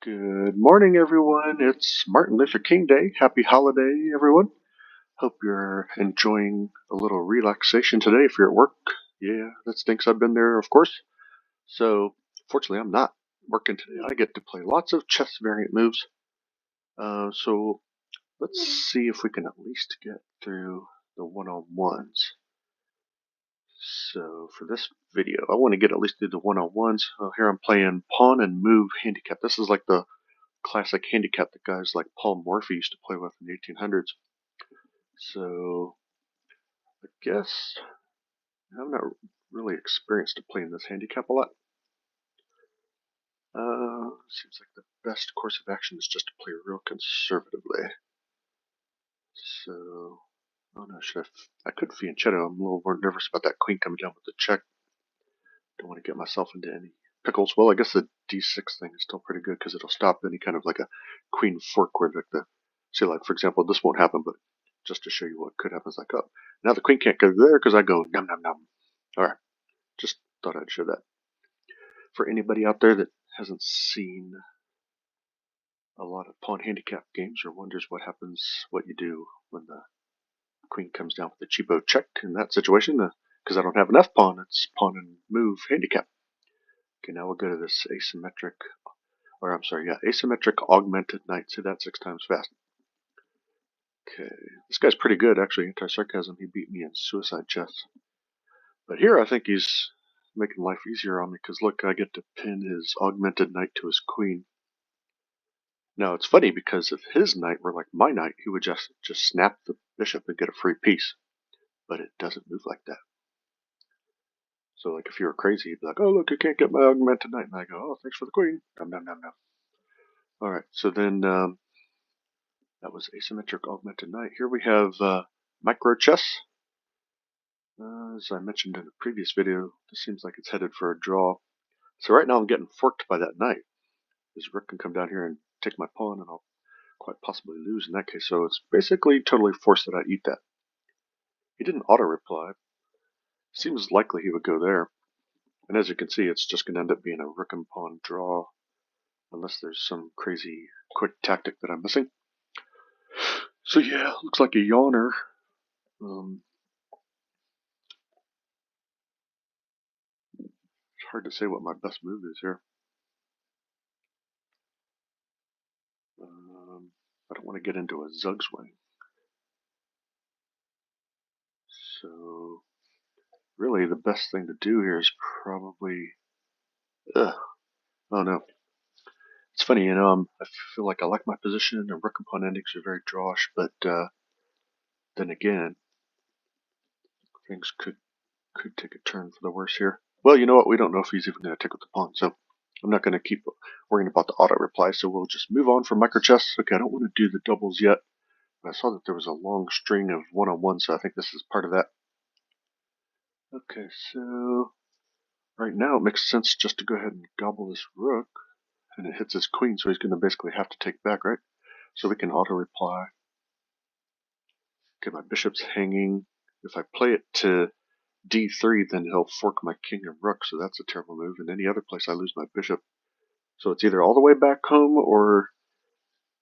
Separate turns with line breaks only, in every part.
Good morning, everyone. It's Martin Luther King Day. Happy holiday, everyone. Hope you're enjoying a little relaxation today if you're at work. Yeah, that stinks. I've been there, of course. So, fortunately, I'm not working today. I get to play lots of chess variant moves. So, let's see if we can at least get through the one-on-ones. So, for this video, I want to get at least through the one-on-ones. Here I'm playing pawn and move handicap. This is like the classic handicap that guys like Paul Morphy used to play with in the 1800s. So I guess I'm not really experienced at playing this handicap a lot. Seems like the best course of action is just to play real conservatively. So, oh no, I could fianchetto. I'm a little more nervous about that queen coming down with the check. Don't want to get myself into any pickles. Well, I guess the d6 thing is still pretty good because it'll stop any kind of like a queen fork where like the, say like for example, this won't happen, but just to show you what could happen is like, oh, now the queen can't go there because I go num num num. All right, just thought I'd show that. For anybody out there that hasn't seen a lot of pawn handicap games or wonders what happens, what you do when the queen comes down with a cheapo check in that situation, because I don't have enough pawn, it's pawn and move handicap. Okay, now we'll go to this asymmetric, or I'm sorry, yeah, asymmetric augmented knight. Say that 6 times fast. Okay, this guy's pretty good actually. Anti-sarcasm, he beat me in suicide chess. But here I think he's making life easier on me because look, I get to pin his augmented knight to his queen. Now it's funny because if his knight were like my knight, he would just snap the bishop and get a free piece. But it doesn't move like that. So like if you were crazy, you'd be like, oh look, I can't get my augmented knight. And I go, oh, thanks for the queen. Nom nom nom nom. Alright, so then that was asymmetric augmented knight. Here we have micro chess. As I mentioned in a previous video, this seems like it's headed for a draw. So right now I'm getting forked by that knight. His rook can come down here and take my pawn, and I'll quite possibly lose in that case. So it's basically totally forced that I eat that. He didn't auto-reply. Seems likely he would go there. And as you can see, it's just going to end up being a rook and pawn draw, unless there's some crazy quick tactic that I'm missing. So yeah, looks like a yawner. It's hard to say what my best move is here. I don't want to get into a zug swing. So really the best thing to do here is probably... oh no. It's funny, I feel like I like my position and rook and pawn endings are very drawish, but then again, things could take a turn for the worse here. Well, you know what? We don't know if he's even going to take with the pawn, so I'm not going to keep worrying about the auto reply, so we'll just move on from micro chess. Okay, I don't want to do the doubles yet. I saw that there was a long string of one-on-one, so I think this is part of that. Okay, so right now it makes sense just to go ahead and gobble this rook, and it hits his queen, so he's going to basically have to take back, right? So we can auto-reply. Okay, my bishop's hanging. If I play it to d3, then he'll fork my king and rook, so that's a terrible move. In any other place, I lose my bishop. So it's either all the way back home or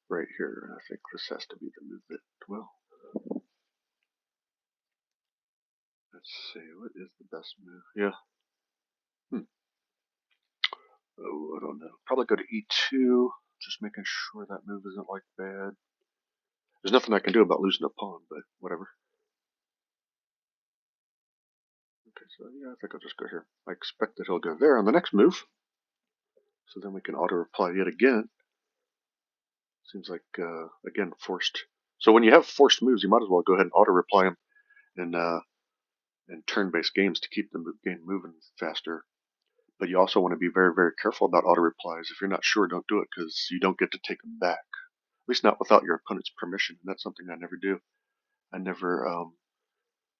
right here. I think this has to be the move that, well, let's see, what is the best move? Yeah. Oh, I don't know. Probably go to e2, just making sure that move isn't like bad. There's nothing I can do about losing a pawn, but whatever. Okay, so yeah, I think I'll just go here. I expect that he'll go there on the next move. So then we can auto-reply yet again. Seems like, again, forced. So when you have forced moves, you might as well go ahead and auto-reply them in turn-based games to keep the game moving faster. But you also want to be very, very careful about auto-replies. If you're not sure, don't do it, because you don't get to take them back. At least not without your opponent's permission, and that's something I never do. I never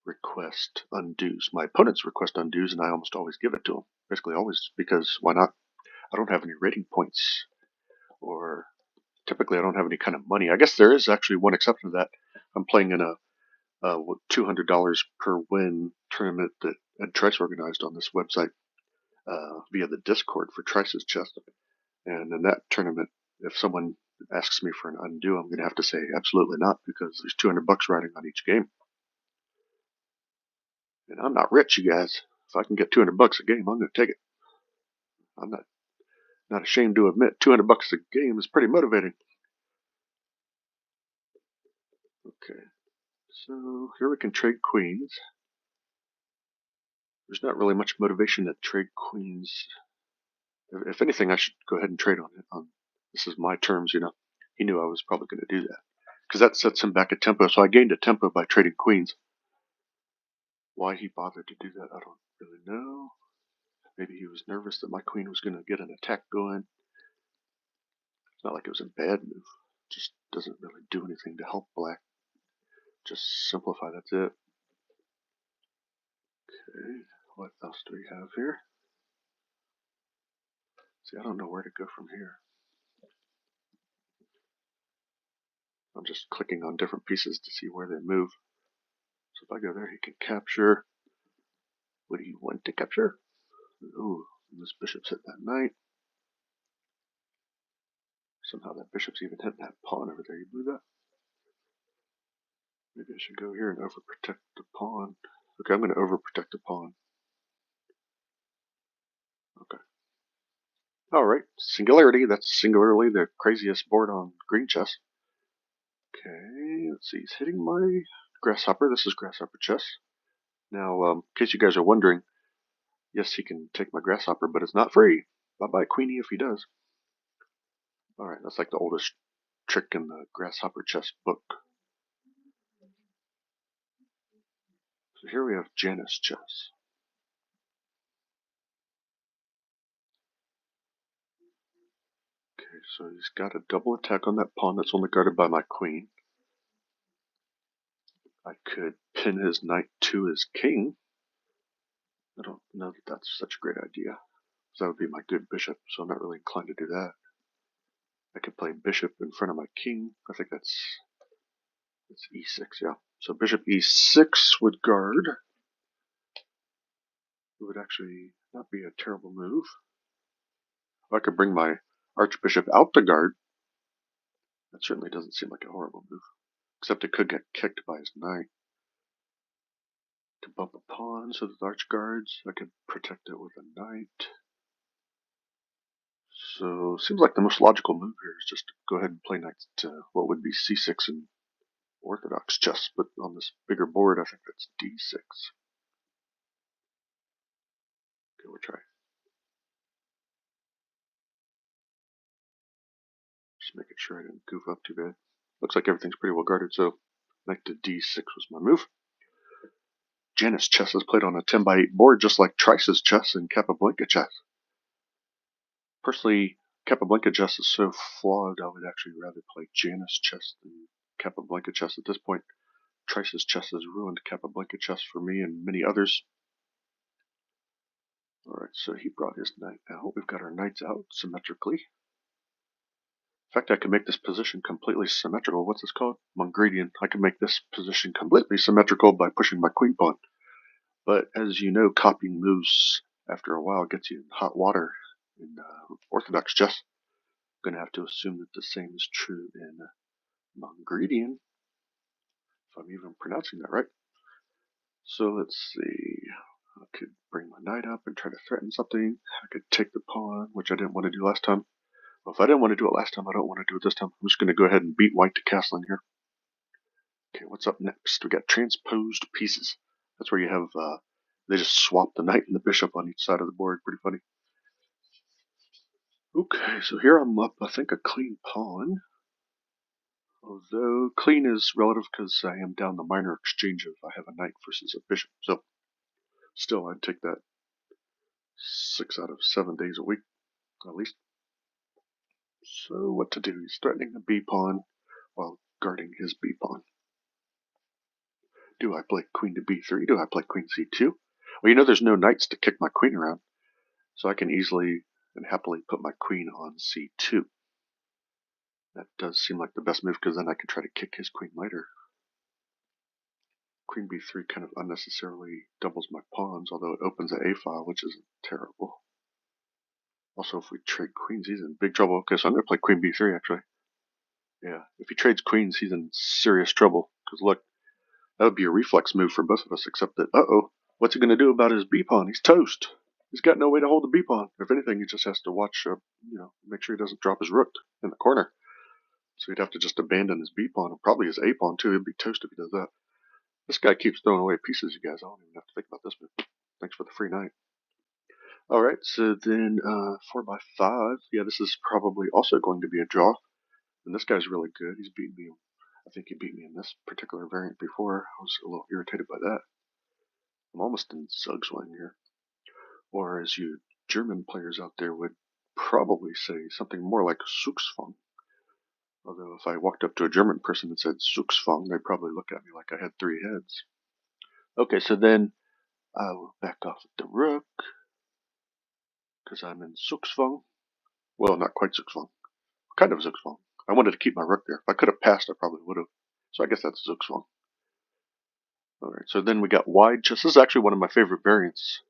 request undos. My opponents request undos, and I almost always give it to them. Basically always, because why not? I don't have any rating points, or typically I don't have any kind of money. I guess there is actually one exception to that. I'm playing in a $200 per win tournament that Trice organized on this website via the Discord for Trice's chess. And in that tournament, if someone asks me for an undo, I'm going to have to say absolutely not, because there's $200 riding on each game. And I'm not rich, you guys. If I can get $200 a game, I'm going to take it. I'm not ashamed to admit $200 a game is pretty motivating. Okay, so here we can trade queens. There's not really much motivation to trade queens. If anything, I should go ahead and trade on it. This is my terms, you know. He knew I was probably going to do that, because that sets him back a tempo. So I gained a tempo by trading queens. Why he bothered to do that, I don't really know. Maybe he was nervous that my queen was going to get an attack going. It's not like it was a bad move. It just doesn't really do anything to help black. Just simplify, that's it. Okay, what else do we have here? See, I don't know where to go from here. I'm just clicking on different pieces to see where they move. So if I go there, he can capture. What do you want to capture? Ooh, this bishop's hit that knight. Somehow that bishop's even hitting that pawn over there. You move that? Maybe I should go here and overprotect the pawn. Okay, I'm going to overprotect the pawn. Okay. Alright, Singularity. That's singularly the craziest board on green chess. Okay, let's see. He's hitting my grasshopper. This is grasshopper chess. Now, in case you guys are wondering, yes, he can take my grasshopper, but it's not free. Bye-bye, Queenie, if he does. Alright, that's like the oldest trick in the grasshopper chess book. So here we have Janus chess. Okay, so he's got a double attack on that pawn that's only guarded by my queen. I could pin his knight to his king. I don't know that that's such a great idea. That would be my good bishop, so I'm not really inclined to do that. I could play bishop in front of my king. I think that's e6, yeah. So bishop e6 would guard. It would actually not be a terrible move. I could bring my archbishop out to guard. That certainly doesn't seem like a horrible move. Except it could get kicked by his knight. To bump a pawn so that the arch guards. I could protect it with a knight. So seems like the most logical move here is just to go ahead and play knight to what would be c6 in orthodox chess, but on this bigger board I think that's d6. Okay, we'll try. Just making sure I didn't goof up too bad. Looks like everything's pretty well guarded, so knight to d6 was my move. Janus chess is played on a 10x8 board just like Trice's chess and Capablanca chess. Personally, Capablanca chess is so flawed I would actually rather play Janus chess than Capablanca chess at this point. Trice's chess has ruined Capablanca chess for me and many others. Alright, so he brought his knight out. We've got our knights out symmetrically. In fact, I can make this position completely symmetrical. What's this called? Mongredien. I can make this position completely symmetrical by pushing my queen pawn. But as you know, copying moves after a while gets you in hot water in orthodox chess. I'm going to have to assume that the same is true in Mongredien, if I'm even pronouncing that right. So let's see. I could bring my knight up and try to threaten something. I could take the pawn, which I didn't want to do last time. Well, if I didn't want to do it last time, I don't want to do it this time. I'm just going to go ahead and beat white to castling here. Okay, what's up next? We got transposed pieces. That's where you have, they just swap the knight and the bishop on each side of the board. Pretty funny. Okay, so here I'm up, I think, a clean pawn. Although clean is relative because I am down the minor exchange of I have a knight versus a bishop. So still, I'd take that 6 out of 7 days a week, at least. So what to do? He's threatening the b pawn while guarding his b pawn. Do I play queen to b3? Do I play queen c2? Well, you know there's no knights to kick my queen around, so I can easily and happily put my queen on c2. That does seem like the best move because then I can try to kick his queen later. Queen b3 kind of unnecessarily doubles my pawns, although it opens the a file, which isn't terrible. Also, if we trade queens, he's in big trouble. Okay, so I'm going to play queen b3, actually. Yeah, if he trades queens, he's in serious trouble. Because look, that would be a reflex move for both of us, except that, uh-oh, what's he going to do about his b-pawn? He's toast. He's got no way to hold the b-pawn. If anything, he just has to watch, make sure he doesn't drop his rook in the corner. So he'd have to just abandon his b-pawn, and probably his a-pawn, too. He'd be toast if he does that. This guy keeps throwing away pieces, you guys. I don't even have to think about this move. Thanks for the free knight. Alright, so then 4x5. Yeah, this is probably also going to be a draw. And this guy's really good. He's beaten me. I think he beat me in this particular variant before. I was a little irritated by that. I'm almost in Zugzwang here. Or as you German players out there would probably say, something more like Zugzwang. Although if I walked up to a German person and said Zugzwang, they'd probably look at me like I had 3 heads. Okay, so then I will back off with the rook. Because I'm in Zugzwang. Well, not quite Zugzwang. Kind of Zugzwang. I wanted to keep my rook there. If I could have passed, I probably would have. So I guess that's Zugzwang. Alright, so then we got wide chess. This is actually one of my favorite variants.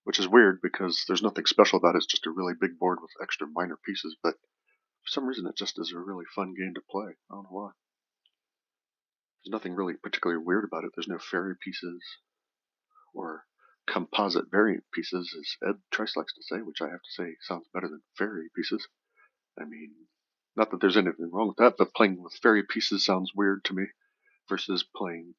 Which is weird because there's nothing special about it. It's just a really big board with extra minor pieces. But for some reason, it just is a really fun game to play. I don't know why. There's nothing really particularly weird about it. There's no fairy pieces or composite variant pieces, as Ed Trice likes to say, which I have to say sounds better than fairy pieces. I mean, not that there's anything wrong with that, but playing with fairy pieces sounds weird to me versus playing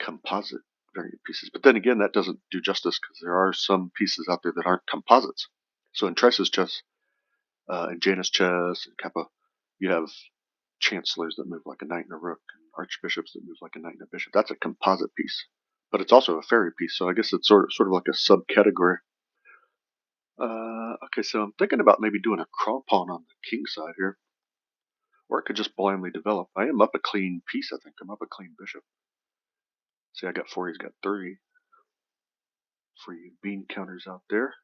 composite variant pieces. But then again, that doesn't do justice because there are some pieces out there that aren't composites. So in Trice's chess, in Janus chess, and Kappa, you have chancellors that move like a knight and a rook, and archbishops that move like a knight and a bishop. That's a composite piece, but it's also a fairy piece. So I guess it's sort of like a subcategory. Okay, so I'm thinking about maybe doing a crawl pawn on the king side here. Or I could just blindly develop. I am up a clean piece, I think. I'm up a clean bishop. See, I got 4, he's got 3. For you bean counters out there.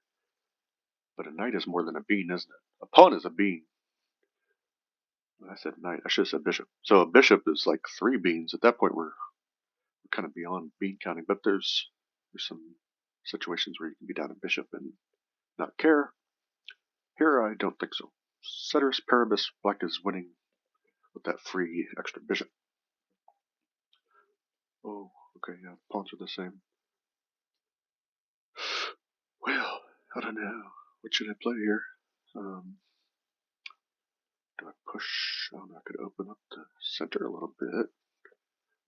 But a knight is more than a bean, isn't it? A pawn is a bean. I said knight. I should have said bishop. So a bishop is like 3 beans. At that point, we're kind of beyond bean counting. But there's some situations where you can be down a bishop and not care. Here, I don't think so. Ceteris paribus, black is winning with that free extra bishop. Oh, okay, yeah, the pawns are the same. Well, I don't know. What should I play here? Do I push? I don't know, I could open up the center a little bit.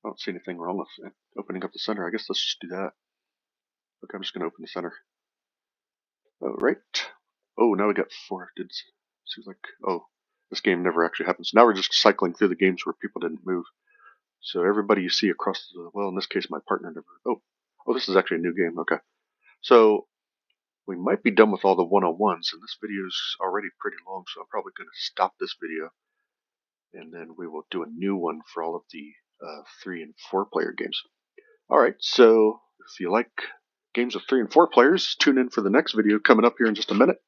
I don't see anything wrong with opening up the center. I guess let's just do that. Okay, I'm just going to open the center. Alright. Oh, now we got 4. Seems like, oh, this game never actually happens. Now we're just cycling through the games where people didn't move. So everybody you see across the, well, in this case, my partner never, oh, this is actually a new game. Okay. So we might be done with all the one-on-ones, and this video is already pretty long, so I'm probably going to stop this video. And then we will do a new one for all of the 3 and 4 player games. Alright, so if you like games with 3 and 4 players, tune in for the next video coming up here in just a minute.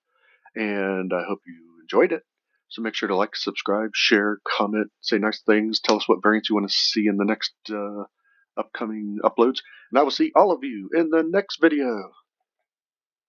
And I hope you enjoyed it. So make sure to like, subscribe, share, comment, say nice things, tell us what variants you want to see in the next upcoming uploads. And I will see all of you in the next video.